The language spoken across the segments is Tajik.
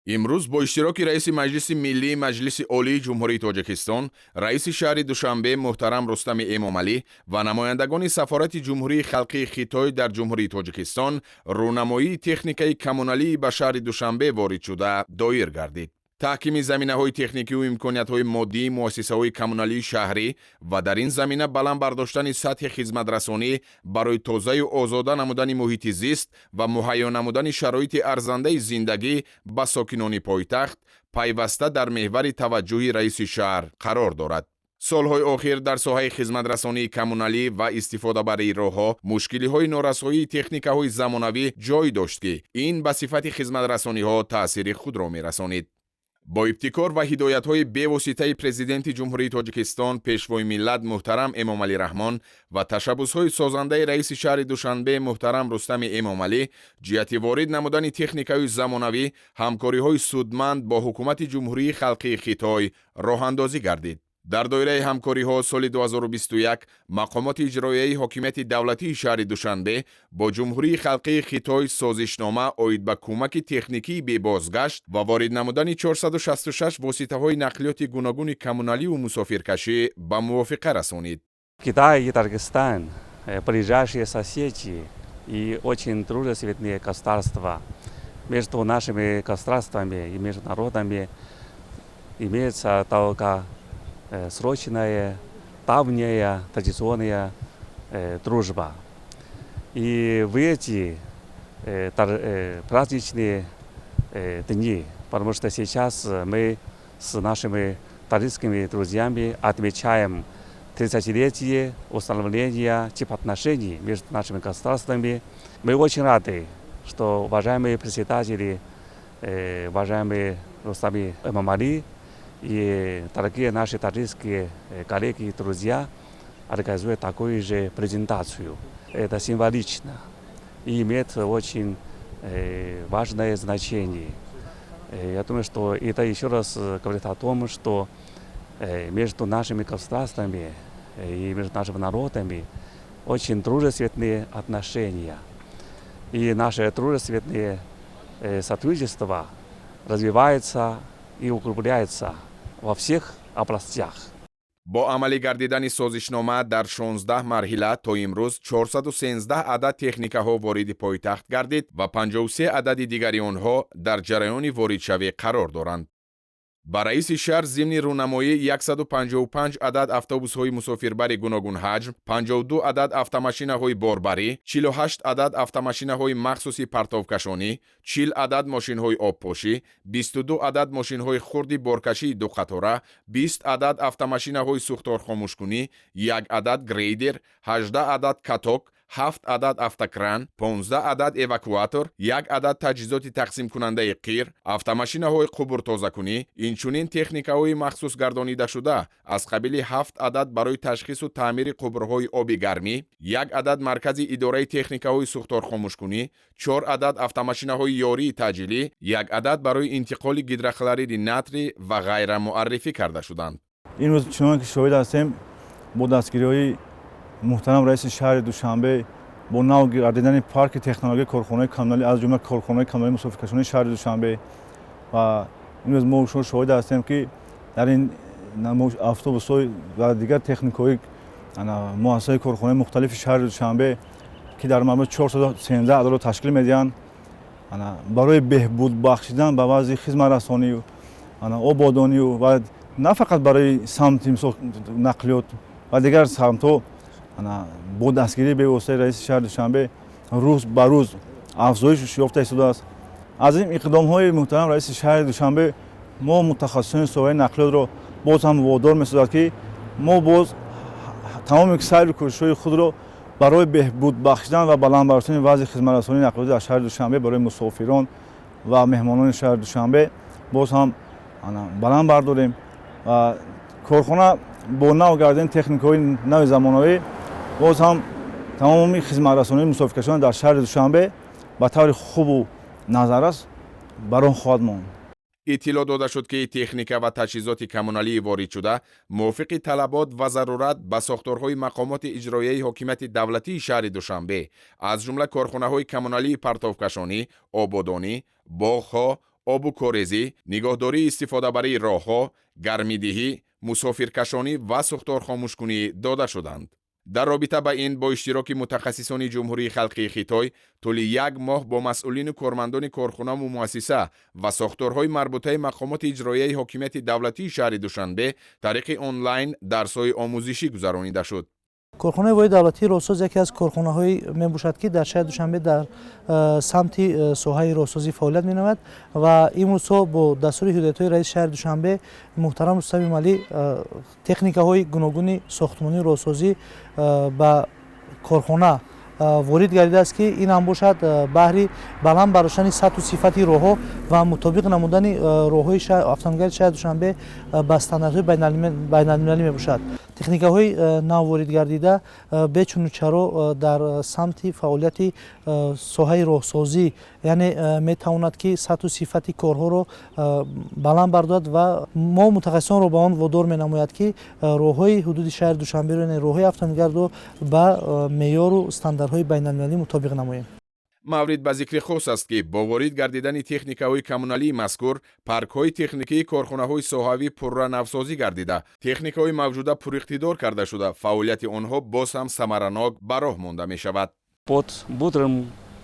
имрӯз бо иштироки раиси Маҷлиси Миллии Маҷлиси Олии Ҷумҳурии Тоҷикистон, раиси шаҳри Душанбе муҳтарам Рустами Эмомалӣ ва намояндагони Сафорати Ҷумҳурии Халқии Хитой дар Ҷумҳурии Тоҷикистон рӯнамоии техникаи коммуналии ба шаҳри Душанбе ворид шуда доир гардид. таҳкими заминаҳои техникиву имкониятҳои моддии муассисаҳои коммуналии шаҳрӣ ва дар ин замина баланд бардоштани сатҳи хизматрасонӣ барои тозаю озода намудани муҳити зист ва муҳайё намудани шароити арзандаи зиндагӣ ба сокинони пойтахт пайваста дар меҳвари таваҷҷӯҳи раиси шаҳр қарор дорад. солҳои охир дар соҳаи хизматрасонии коммуналӣ ва истифодабарии роҳҳо мушкилиҳои норасоии техникаҳои замонавӣ ҷой дошт ки ин ба сифати хизматрасониҳо таъсири худро мерасонид. бо ибтикор ва ҳидоятҳои бевоситаи президенти Ҷумҳурии Тоҷикистон пешвои миллат муҳтарам Эмомалӣ Раҳмон ва ташаббусҳои созандаи раиси шаҳри Душанбе муҳтарам Рустами Эмомалӣ ҷиҳати ворид намудани техникаҳои замонавӣ ҳамкориҳои судманд бо ҳукумати Ҷумҳурии Халқии Хитой роҳандозӣ гардид. дар доираи ҳамкориҳо соли 2021 мақомоти иҷроияи ҳокимияти давлатии шаҳри Душанбе бо Ҷумҳурии Халқии Хитой созишнома оид ба кӯмаки техникии бебозгашт ва ворид намудани 466 воситаҳои нақлиёти гуногуни коммуналиву мусофиркашӣ ба мувофиқа расонид. Китай и Таджикистан ближайшие соседи и очень дружественные государства. Между нашими государствами и между народами имеется только срочная, давняя, традиционная дружба. И в эти праздничные дни, потому что сейчас мы с нашими таджикскими друзьями отмечаем 30-летие установления типа отношений между нашими государствами. Мы очень рады, что уважаемые председатели, уважаемые Рустами Эмомалӣ и дорогие наши таджикские коллеги и друзья организуют такую же презентацию. Это символично и имеет очень важное значение. Я думаю, что это еще раз говорит о том, что между нашими государствами и между нашими народами очень дружественные отношения. И наше дружественное сотрудничество развивается и углубляется во всех областях. бо амалӣ гардидани созишнома дар 16 марҳила то имрӯз 413 адад техникаҳо вориди пойтахт гардид ва 53 адади дигари онҳо дар ҷараёни воридшавӣ қарор доранд. ба раиси шаҳр зимни рӯнамоӣ 155 адад автобусҳои мусофирбари гуногун ҳаҷм, 52 адад автомашинаҳои борбарӣ, 48 адад автомашинаҳои махсуси партовкашонӣ, 40 адад мошинҳои обпошӣ, 22 адад мошинҳои хурди боркашии дуқатора, 20 адад автомашинаҳои сӯхторхомӯшкунӣ, 1 адад грейдер, 18 адад каток, 7 адад автокран, 15 адад эвакуатор, 1 адад таҷҳизоти тақсимкунандаи қир, автомашинаҳои қубуртозакунӣ, инчунин техникаҳои махсус гардонидашуда аз қабили 7 адад барои ташхису таъмири қубурҳои оби гармӣ, 1 адад маркази идораи техникаҳои сӯхторхомӯшкунӣ, 4 адад автомашинаҳои ёрии таъҷилӣ, 1 адад барои интиқоли гидрохлориди натрий ва ғайра муаррифӣ карда шуданд. имрӯз чунон ки шоҳид ҳастем бо дастгириҳои муҳтарам раиси шаҳри Душанбе бо нав гардидани парки технологии корхонаҳои коммуналӣ аз ҷумла корхонаҳои коммуналии мусофиркашонии шаҳри Душанбе ва имрӯз мо шоҳид ҳастем ки дар ин автобусҳо ва дигар техникаҳои муассисаҳои корхонаҳои мухталифи шаҳри Душанбе ки дар маблағи 413 ададро ташкил медиҳанд барои беҳбуд бахшидан ба вазъи хизматрасонию ободонию ва на фақат барои самти нақлиёт ва дигар самтҳо бо дастгирии бевоситаи раиси шаҳри Душанбе рӯз ба рӯз афзоиш ёфта истодааст. аз ин иқдомҳои муҳтарам раиси шаҳри Душанбе мо мутахассисони соҳаи нақлиётро боз ҳам водор месозад ки мо боз тамоми сайру кӯшишҳои худро барои беҳбуд бахшидан ва баландбардоштани вазъи хизматрасонии нақлиёти дар шаҳри Душанбе барои мусофирон ва меҳмонони шаҳри Душанбе боз ҳам баланд бардорем ва корхона бо нав гардидани техникаҳои нави замонавӣ боз ҳам тамоми хизматрасонии мусофиркашон дар шаҳри Душанбе ба таври хубу назаррас бар он хоҳад монд. иттилоъ дода шуд ки техника ва таҷҳизоти коммуналии воридшуда мувофиқи талабот ва зарурат ба сохторҳои мақомоти иҷроияи ҳокимияти давлатии шаҳри Душанбе аз ҷумла корхонаҳои коммуналии партовкашонӣ, ободонӣ, боғҳо, обу корезӣ, нигоҳдории истифодабарии роҳҳо, гармидиҳӣ, мусофиркашонӣ ва сӯхторхомӯшкунӣ дода шуданд. дар робита ба ин бо иштироки мутахассисони ҷумҳурии халқии Хитой тӯли 1 моҳ бо масъулину кормандони корхонаву муассиса ва сохторҳои марбутаи мақомоти иҷроияи ҳокимияти давлатии шаҳри Душанбе тариқи онлайн дарсҳои омӯзишӣ гузаронида шуд. корхонаи воҳиди давлатии роҳсоз яке аз корхонаҳое мебошад ки дар шаҳри Душанбе дар самти соҳаи роҳсозӣ фаъолият менамояд ва имрӯзҳо бо дастури ҳидоятҳои раиси шаҳри Душанбе муҳтарам Рустами Эмомалӣ техникаҳои гуногуни сохтмонии роҳсозӣ ба корхона ворид гардидааст ки ин ҳам бошад баҳри баланд бардоштани сатҳу сифати роҳҳо ва мутобиқ намудани роҳҳои автомобилгари шаҳри Душанбе ба стандартҳои байналмилалӣ мебошад. техникаҳои нав ворид гардида бечуну чаро дар самти фаъолияти соҳаи роҳсозӣ, яъне метавонад ки сатҳу сифати корҳоро баланд бардорад ва мо мутахассисонро ба он водор менамояд ки роҳҳои ҳудуди шаҳри Душанберо, яъне роҳҳои автомобилгариро ба меъёру стандартҳои байналмилалӣ мутобиқ намоем. маврид ба зикри хос аст ки бо ворид гардидани техникаҳои коммуналии мазкур паркҳои техникии корхонаҳои соҳавӣ пурра навсозӣ гардида, техникаҳои мавҷуда пуриқтидор карда шуда, фаъолияти онҳо боз ҳам самаранок ба роҳ монда мешавад. Под мудрым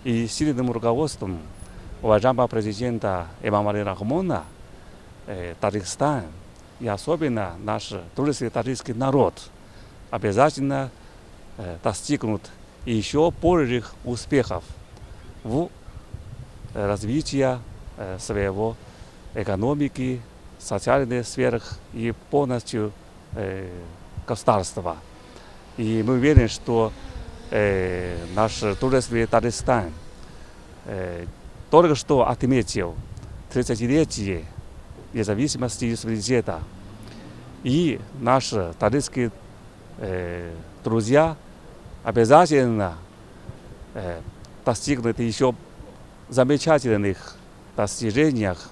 и сильным руководством уважаемого президента Эмомали Рахмона Таджикистан и особенно наш трудовой таджикский народ обязательно достигнут еще больших успехов в развитии своего экономики, социальных сферах и полностью государства. И мы уверены, что наш трудовой Таджикистан только что отметил 30-летие независимости и суверенитета. И наши таджикские друзья обязательно достигнут еще замечательных достижениях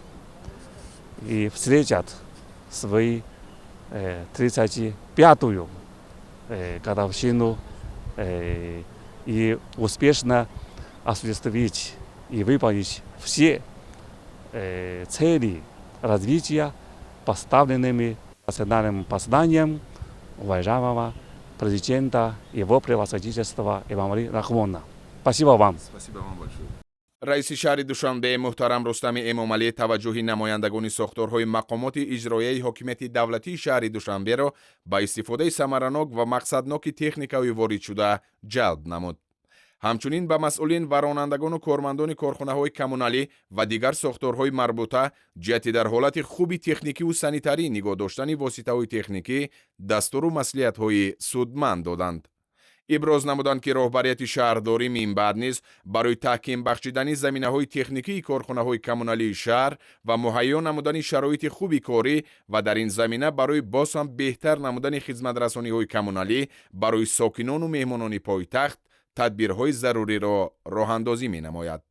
и встретят свою 35-ю годовщину и успешно осуществить и выполнить все цели развития, поставленными национальным посланием уважаемого президента его превосходительства Эмомали Рахмона. Спасибо вам. Спасибо вам большое. раиси шаҳри Душанбе муҳтарам Рустами Эмомалӣ таваҷҷӯҳи намояндагони сохторҳои мақомоти иҷроияи ҳокимияти давлатии шаҳри Душанберо ба истифодаи самаранок ва мақсадноки техникаҳои воридшуда ҷалб намуд. ҳамчунин ба масъулин ва ронандагону кормандони корхонаҳои коммуналӣ ва дигар сохторҳои марбута ҷиҳати дар ҳолати хуби техникиву санитарӣ нигоҳ доштани воситаҳои техникӣ дастуру маслиҳатҳои судманд доданд. иброз намуданд ки роҳбарияти шаҳрдорӣ минбаъд низ барои таҳким бахшидани заминаҳои техникии корхонаҳои коммуналии шаҳр ва муҳайё намудани шароити хуби корӣ ва дар ин замина барои боз ҳам беҳтар намудани хизматрасониҳои коммуналӣ барои сокинону меҳмонони пойтахт тадбирҳои заруриро роҳандозӣ менамояд.